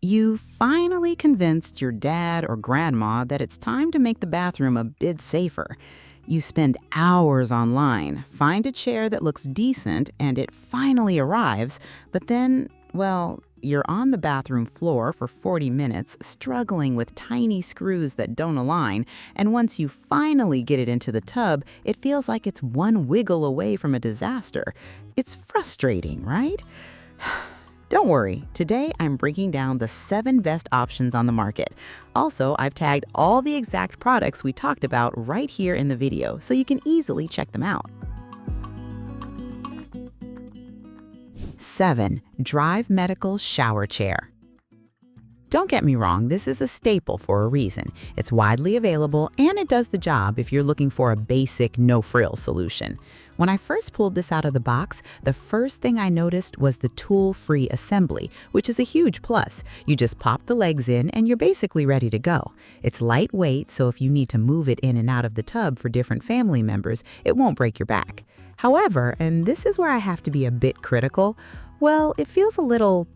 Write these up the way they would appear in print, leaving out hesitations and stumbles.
You finally convinced your dad or grandma that it's time to make the bathroom a bit safer. You spend hours online, find a chair that looks decent, and it finally arrives, but then, well, you're on the bathroom floor for 40 minutes, struggling with tiny screws that don't align, and once you finally get it into the tub, it feels like it's one wiggle away from a disaster. It's frustrating, right? Don't worry, today I'm breaking down the 7 best options on the market. Also, I've tagged all the exact products we talked about right here in the video, so you can easily check them out. 7. Drive Medical Shower Chair. Don't get me wrong, this is a staple for a reason. It's widely available and it does the job if you're looking for a basic, no-frills solution. When I first pulled this out of the box, the first thing I noticed was the tool-free assembly, which is a huge plus. You just pop the legs in and you're basically ready to go. It's lightweight, so if you need to move it in and out of the tub for different family members, it won't break your back. However, and this is where I have to be a bit critical, well, it feels a little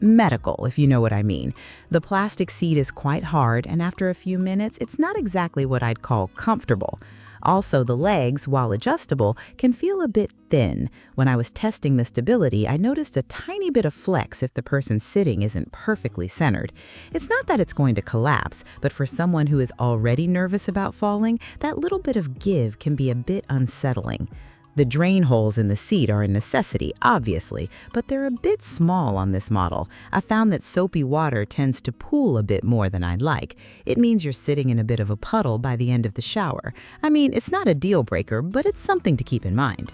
medical, if you know what I mean. The plastic seat is quite hard, and after a few minutes, it's not exactly what I'd call comfortable. Also, the legs, while adjustable, can feel a bit thin. When I was testing the stability, I noticed a tiny bit of flex if the person sitting isn't perfectly centered. It's not that it's going to collapse, but for someone who is already nervous about falling, that little bit of give can be a bit unsettling. The drain holes in the seat are a necessity, obviously, but they're a bit small on this model. I found that soapy water tends to pool a bit more than I'd like. It means you're sitting in a bit of a puddle by the end of the shower. I mean, it's not a deal breaker, but it's something to keep in mind.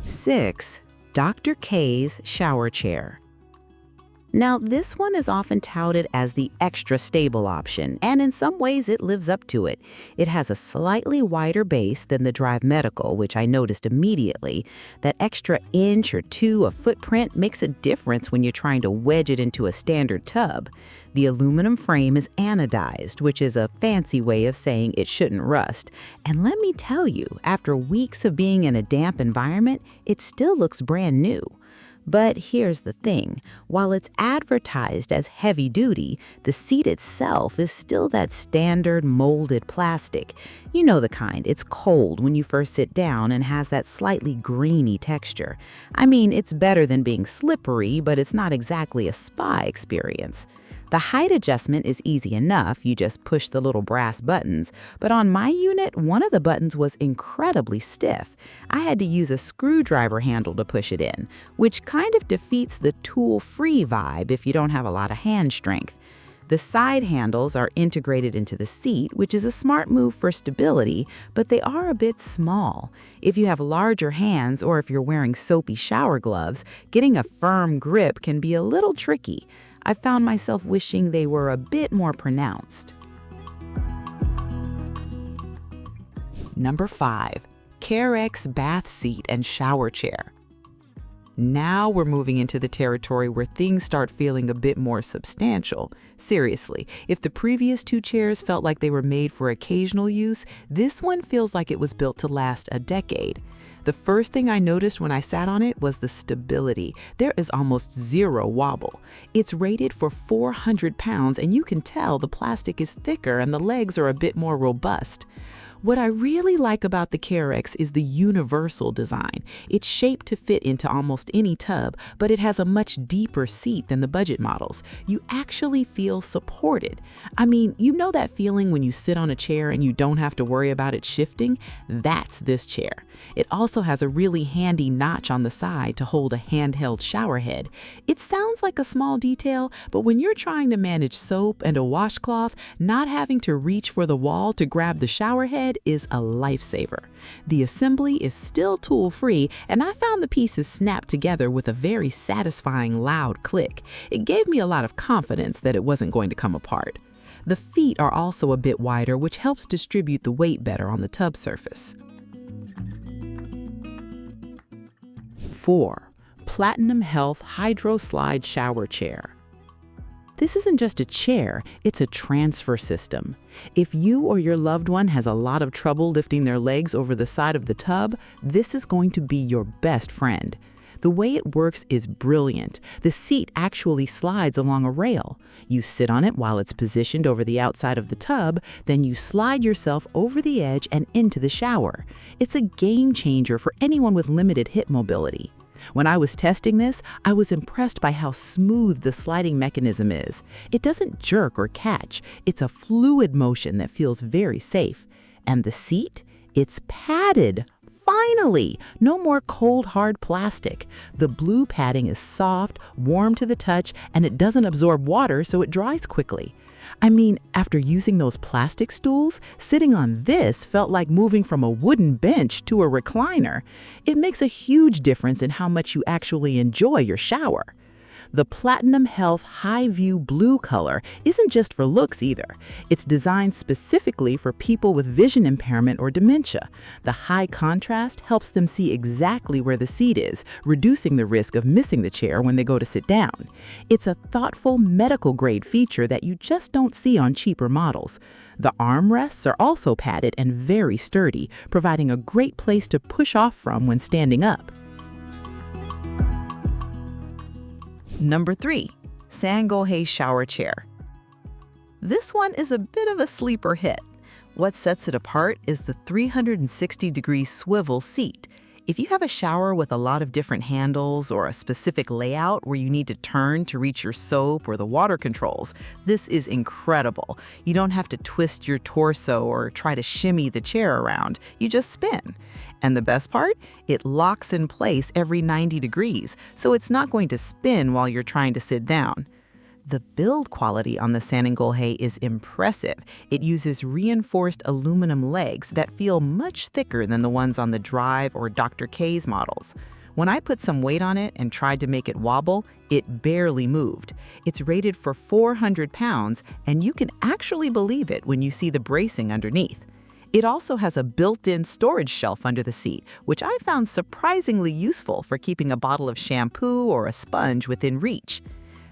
6. Dr. K's Shower Chair. Now, this one is often touted as the extra stable option, and in some ways it lives up to it. It has a slightly wider base than the Drive Medical, which I noticed immediately. That extra inch or 2 of footprint makes a difference when you're trying to wedge it into a standard tub. The aluminum frame is anodized, which is a fancy way of saying it shouldn't rust. And let me tell you, after weeks of being in a damp environment, it still looks brand new. But here's the thing, while it's advertised as heavy duty, the seat itself is still that standard molded plastic. You know the kind, it's cold when you first sit down and has that slightly greeny texture. I mean, it's better than being slippery, but it's not exactly a spa experience. The height adjustment is easy enough, you just push the little brass buttons, but on my unit, one of the buttons was incredibly stiff. I had to use a screwdriver handle to push it in, which kind of defeats the tool-free vibe if you don't have a lot of hand strength. The side handles are integrated into the seat, which is a smart move for stability, but they are a bit small. If you have larger hands or if you're wearing soapy shower gloves, getting a firm grip can be a little tricky. I found myself wishing they were a bit more pronounced. Number 5. Carex Bath Seat and Shower Chair. Now we're moving into the territory where things start feeling a bit more substantial. Seriously, if the previous 2 chairs felt like they were made for occasional use, this one feels like it was built to last a decade. The first thing I noticed when I sat on it was the stability. There is almost zero wobble. It's rated for 400 pounds, and you can tell the plastic is thicker and the legs are a bit more robust. What I really like about the Carex is the universal design. It's shaped to fit into almost any tub, but it has a much deeper seat than the budget models. You actually feel supported. I mean, you know that feeling when you sit on a chair and you don't have to worry about it shifting? That's this chair. It also has a really handy notch on the side to hold a handheld shower head. It sounds like a small detail, but when you're trying to manage soap and a washcloth, not having to reach for the wall to grab the shower head is a lifesaver. The assembly is still tool-free, and I found the pieces snapped together with a very satisfying loud click. It gave me a lot of confidence that it wasn't going to come apart. The feet are also a bit wider, which helps distribute the weight better on the tub surface. 4. Platinum Health HydroSlide Shower Chair. This isn't just a chair, it's a transfer system. If you or your loved one has a lot of trouble lifting their legs over the side of the tub, this is going to be your best friend. The way it works is brilliant. The seat actually slides along a rail. You sit on it while it's positioned over the outside of the tub, then you slide yourself over the edge and into the shower. It's a game changer for anyone with limited hip mobility. When I was testing this, I was impressed by how smooth the sliding mechanism is. It doesn't jerk or catch. It's a fluid motion that feels very safe. And the seat? It's padded. Finally! No more cold, hard plastic. The blue padding is soft, warm to the touch, and it doesn't absorb water, so it dries quickly. I mean, after using those plastic stools, sitting on this felt like moving from a wooden bench to a recliner. It makes a huge difference in how much you actually enjoy your shower. The Platinum Health High View blue color isn't just for looks either. It's designed specifically for people with vision impairment or dementia. The high contrast helps them see exactly where the seat is, reducing the risk of missing the chair when they go to sit down. It's a thoughtful medical-grade feature that you just don't see on cheaper models. The armrests are also padded and very sturdy, providing a great place to push off from when standing up. Number 3. Sangohe shower chair. This one is a bit of a sleeper hit. What sets it apart is the 360-degree swivel seat. If you have a shower with a lot of different handles or a specific layout where you need to turn to reach your soap or the water controls, this is incredible. You don't have to twist your torso or try to shimmy the chair around. You just spin. And the best part? It locks in place every 90 degrees, so it's not going to spin while you're trying to sit down. The build quality on the Sangohe is impressive. It uses reinforced aluminum legs that feel much thicker than the ones on the Drive or Dr. K's models. When I put some weight on it and tried to make it wobble, it barely moved. It's rated for 400 pounds, and you can actually believe it when you see the bracing underneath. It also has a built-in storage shelf under the seat, which I found surprisingly useful for keeping a bottle of shampoo or a sponge within reach.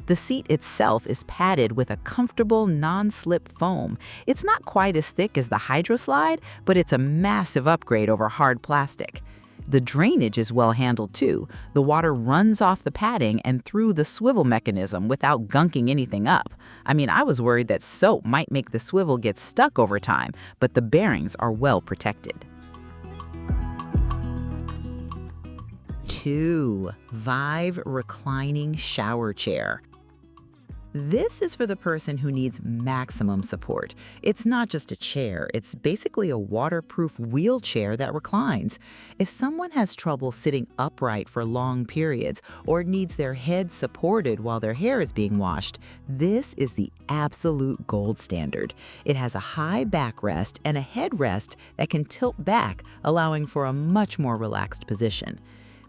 The seat itself is padded with a comfortable, non-slip foam. It's not quite as thick as the HydroSlide, but it's a massive upgrade over hard plastic. The drainage is well handled too. The water runs off the padding and through the swivel mechanism without gunking anything up. I mean, I was worried that soap might make the swivel get stuck over time, but the bearings are well protected. 2. Vive Reclining Shower Chair. This is for the person who needs maximum support. It's not just a chair, it's basically a waterproof wheelchair that reclines. If someone has trouble sitting upright for long periods or needs their head supported while their hair is being washed, this is the absolute gold standard. It has a high backrest and a headrest that can tilt back, allowing for a much more relaxed position.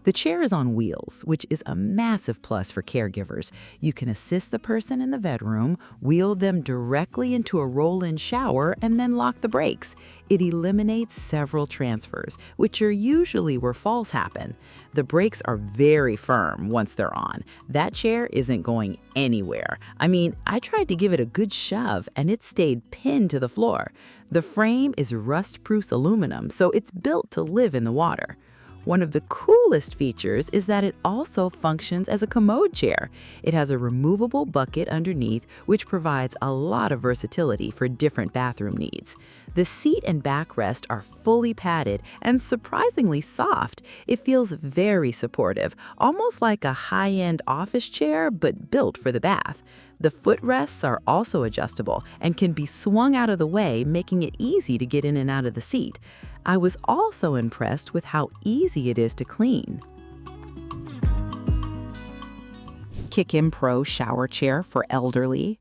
The chair is on wheels, which is a massive plus for caregivers. You can assist the person in the bedroom, wheel them directly into a roll-in shower, and then lock the brakes. It eliminates several transfers, which are usually where falls happen. The brakes are very firm once they're on. That chair isn't going anywhere. I mean, I tried to give it a good shove, and it stayed pinned to the floor. The frame is rust-proof aluminum, so it's built to live in the water. One of the coolest features is that it also functions as a commode chair. It has a removable bucket underneath, which provides a lot of versatility for different bathroom needs. The seat and backrest are fully padded and surprisingly soft. It feels very supportive, almost like a high-end office chair, but built for the bath. The footrests are also adjustable and can be swung out of the way, making it easy to get in and out of the seat. I was also impressed with how easy it is to clean. Kicimpro shower chair for elderly.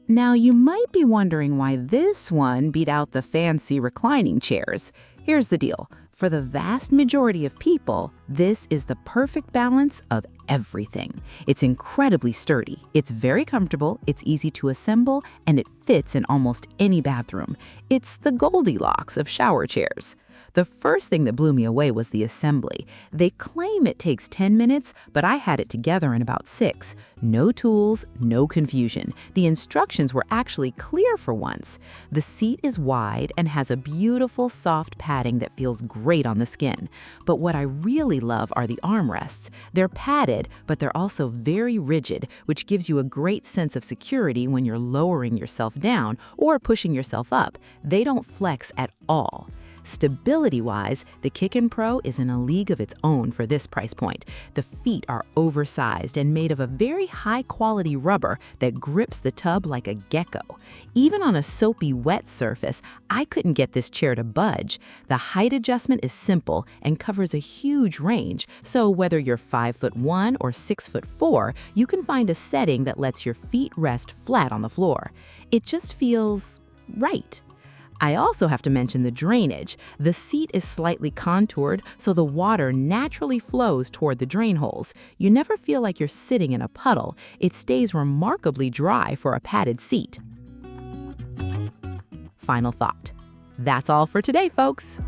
Now you might be wondering why this one beat out the fancy reclining chairs. Here's the deal. For the vast majority of people, this is the perfect balance of everything. It's incredibly sturdy, it's very comfortable, it's easy to assemble, and it fits in almost any bathroom. It's the Goldilocks of shower chairs. The first thing that blew me away was the assembly. They claim it takes 10 minutes, but I had it together in about 6. No tools, no confusion. The instructions were actually clear for once. The seat is wide and has a beautiful soft padding that feels great on the skin. But what I really love are the armrests. They're padded, but they're also very rigid, which gives you a great sense of security when you're lowering yourself down or pushing yourself up. They don't flex at all. Stability-wise, the Kicimpro is in a league of its own for this price point. The feet are oversized and made of a very high-quality rubber that grips the tub like a gecko. Even on a soapy wet surface, I couldn't get this chair to budge. The height adjustment is simple and covers a huge range, so whether you're 5'1" or 6'4", you can find a setting that lets your feet rest flat on the floor. It just feels right. I also have to mention the drainage. The seat is slightly contoured, so the water naturally flows toward the drain holes. You never feel like you're sitting in a puddle. It stays remarkably dry for a padded seat. Final thought. That's all for today, folks.